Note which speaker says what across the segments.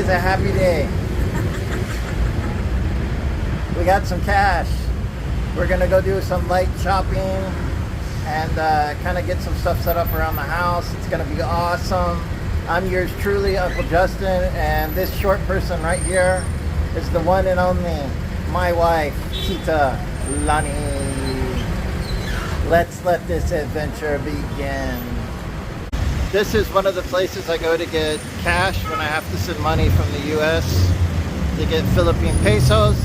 Speaker 1: is a happy day. We got some cash. We're gonna go do some light shopping and kind of get some stuff set up around the house. It's gonna be awesome. I'm yours truly, Uncle Justin, and this short person right here is the one and only, my wife, Tita Lani. Let's let this adventure begin. This is one of the places I go to get cash when I have to send money from the US to get Philippine pesos.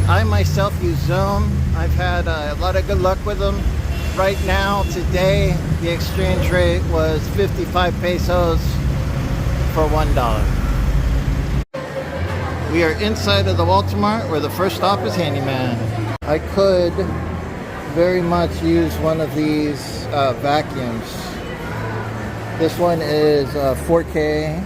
Speaker 1: I myself use Zoom. I've had a lot of good luck with them. Right now, today, the exchange rate was 55 pesos for $1. We are inside of the Waltermart where the first stop is Handyman. I could very much use one of these vacuums. This one is 4K.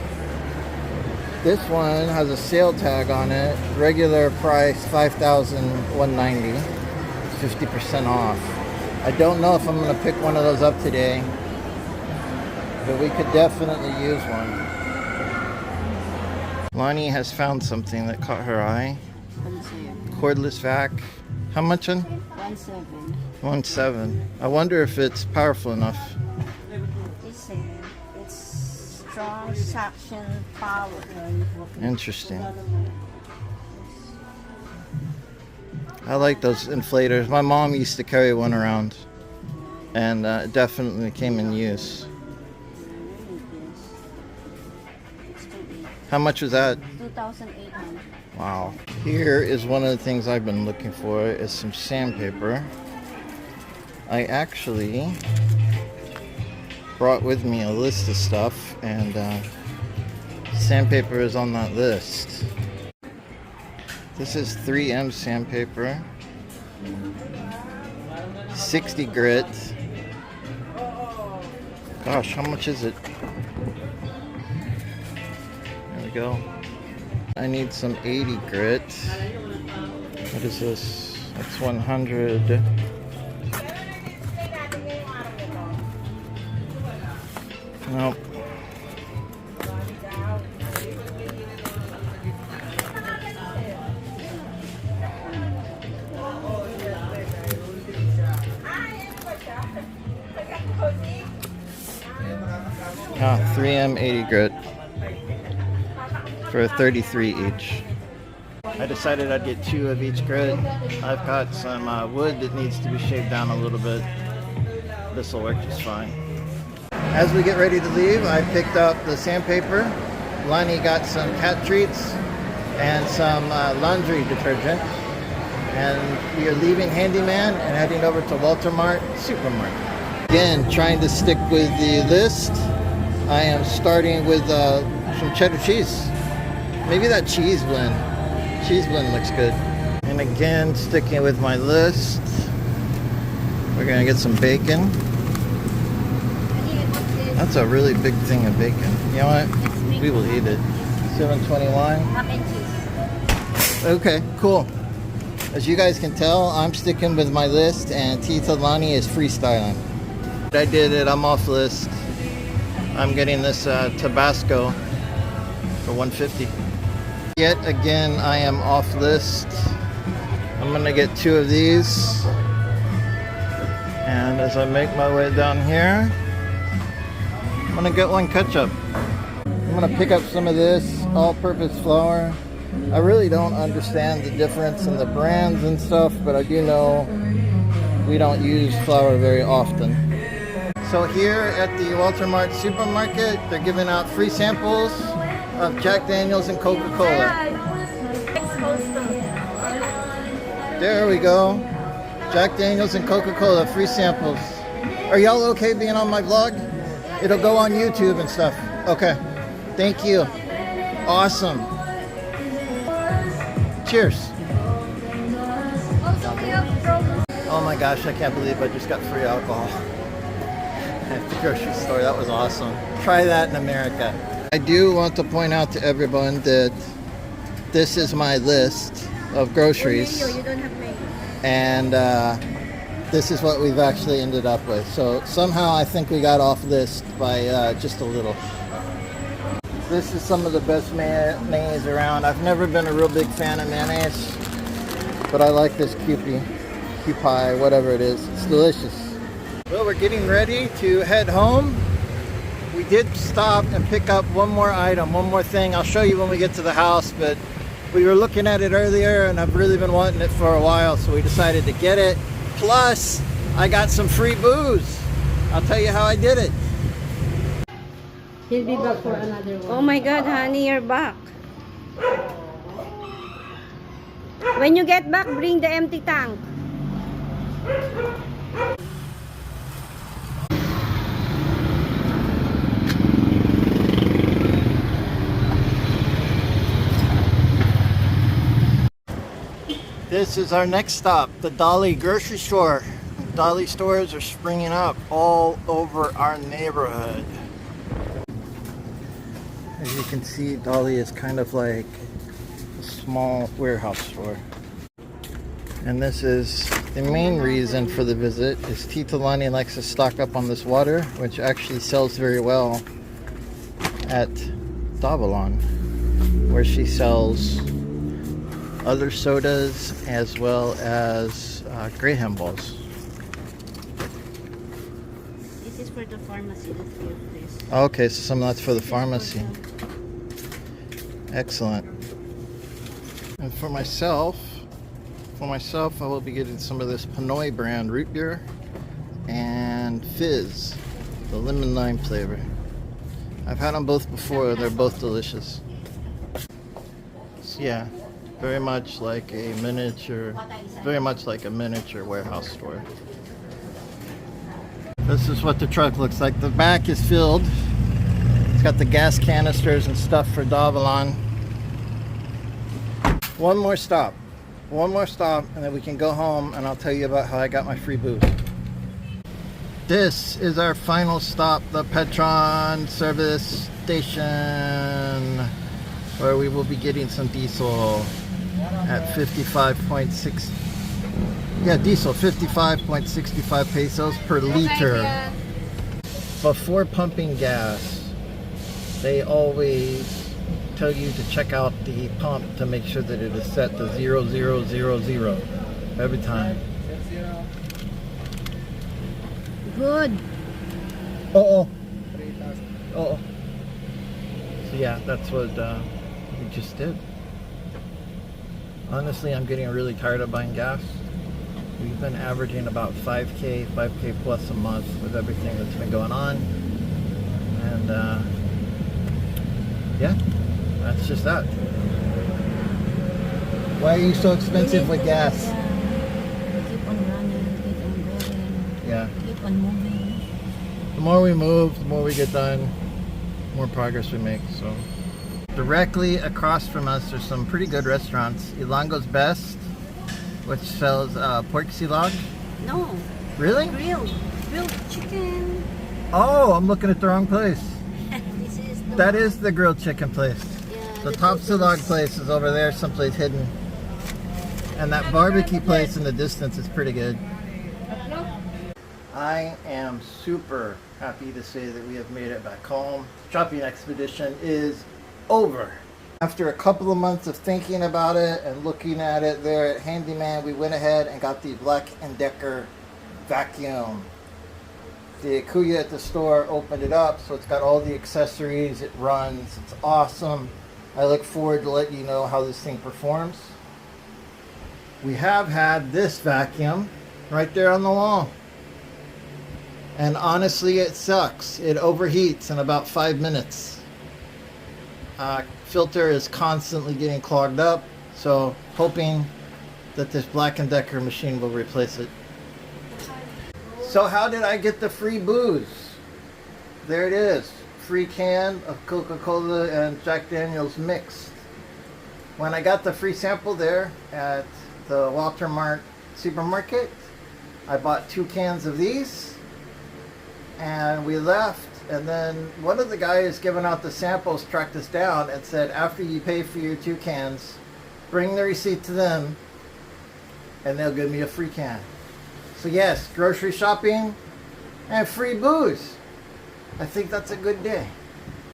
Speaker 1: This one has a sale tag on it. Regular price $5,190. 50% off. I don't know if I'm going to pick one of those up today, but we could definitely use one. Lani has found something that caught her eye. Cordless vac. How much on?
Speaker 2: 1.7.
Speaker 1: 1.7. I wonder if it's powerful enough.
Speaker 2: It's strong suction power.
Speaker 1: Interesting. I like those inflators. My mom used to carry one around, and it definitely came in use. How much was that?
Speaker 2: 2,800.
Speaker 1: Wow. Here is one of the things I've been looking for, is some sandpaper. I actually brought with me a list of stuff, and sandpaper is on that list. This is 3M sandpaper, 60 grit. Gosh, how much is it? There we go. I need some 80 grit. What is this? That's 100. Nope. Ah, 3M 80 grit for 33 each. I decided I'd get 2 of each grit. I've got some wood that needs to be shaved down a little bit. This will work just fine. As we get ready to leave, I picked up the sandpaper. Lani got some cat treats and some laundry detergent. And we are leaving Handyman and heading over to Waltermart supermarket. Again, trying to stick with the list. I am starting with some cheddar cheese. Maybe that cheese blend. Cheese blend looks good. And again, sticking with my list, we're gonna get some bacon. That's a really big thing of bacon. You know what? We will eat it. $7.21. Okay, cool. As you guys can tell, I'm sticking with my list, and Tita Lani is freestyling. I did it. I'm off list. I'm getting this Tabasco for $1.50. Yet again, I am off list. I'm gonna get 2 of these. And as I make my way down here, I'm gonna get 1 ketchup. I'm gonna pick up some of this all-purpose flour. I really don't understand the difference in the brands and stuff, but I do know we don't use flour very often. So here at the Waltermart supermarket, they're giving out free samples of Jack Daniels and Coca-Cola. There we go. Jack Daniels and Coca-Cola, free samples. Are y'all okay being on my vlog? It'll go on YouTube and stuff. Okay. Thank you. Awesome. Cheers. Oh my gosh, I can't believe I just got free alcohol at the grocery store. That was awesome. Try that in America. I do want to point out to everyone that this is my list of groceries. And this is what we've actually ended up with. So somehow I think we got off list by just a little. This is some of the best mayonnaise around. I've never been a real big fan of mayonnaise, but I like this Kewpie, whatever it is. It's delicious. Well, we're getting ready to head home. We did stop and pick up one more item, one more thing. I'll show you when we get to the house, but we were looking at it earlier and I've really been wanting it for a while, so we decided to get it. Plus, I got some free booze. I'll tell you how I did it.
Speaker 2: He'll be back for another one.
Speaker 3: Oh my God, honey, you're back. When you get back, bring the empty tank.
Speaker 1: This is our next stop, the Dali grocery store. Dali stores are springing up all over our neighborhood. As you can see, Dali is kind of like a small warehouse store. And this is the main reason for the visit is Tita Lani likes to stock up on this water, which actually sells very well at Davalon, where she sells other sodas as well as Graham balls.
Speaker 2: This is for the pharmacy that we have this.
Speaker 1: Okay, so some of that's for the pharmacy. Excellent. And for myself, I will be getting some of this Pinoy brand root beer and Fizz, the lemon lime flavor. I've had them both before, they're both delicious. So yeah, very much like a miniature warehouse store. This is what the truck looks like. The back is filled. It's got the gas canisters and stuff for Davalon. One more stop, and then we can go home and I'll tell you about how I got my free booze. This is our final stop, the Petron service station, where we will be getting some diesel at 55.6. Yeah, diesel 55.65 pesos per liter. Before pumping gas, they always tell you to check out the pump to make sure that it is set to 0000 every time.
Speaker 3: Good.
Speaker 1: Uh-oh. Uh-oh. So yeah, that's what we just did. Honestly, I'm getting really tired of buying gas. We've been averaging about 5K plus a month with everything that's been going on. And yeah, that's just that. Why are you so expensive with gas?
Speaker 2: Keep on running, keep on going,
Speaker 1: Yeah.
Speaker 2: keep on moving.
Speaker 1: The more we move, the more we get done, the more progress we make. So directly across from us there's some pretty good restaurants. Ilango's Best, which sells pork silog.
Speaker 3: No.
Speaker 1: Really?
Speaker 3: Grilled chicken.
Speaker 1: Oh, I'm looking at the wrong place.
Speaker 3: This is the
Speaker 1: That is the grilled chicken place.
Speaker 3: Yeah,
Speaker 1: The top silog place is over there, someplace hidden. And that barbecue place in the distance is pretty good. I am super happy to say that we have made it back home. Shopping expedition is over. After a couple of months of thinking about it and looking at it there at Handyman, we went ahead and got the Black & Decker vacuum. The Kuya at the store opened it up, so it's got all the accessories, it runs, it's awesome. I look forward to letting you know how this thing performs. We have had this vacuum right there on the wall. And honestly, it sucks. It overheats in about 5 minutes. Filter is constantly getting clogged up, so hoping that this Black & Decker machine will replace it. So how did I get the free booze? There it is. Free can of Coca-Cola and Jack Daniels mixed. When I got the free sample there at the Waltermart supermarket, I bought 2 cans of these and we left. And then one of the guys giving out the samples tracked us down and said, after you pay for your 2 cans, bring the receipt to them and they'll give me a free can. So yes, grocery shopping and free booze. I think that's a good day.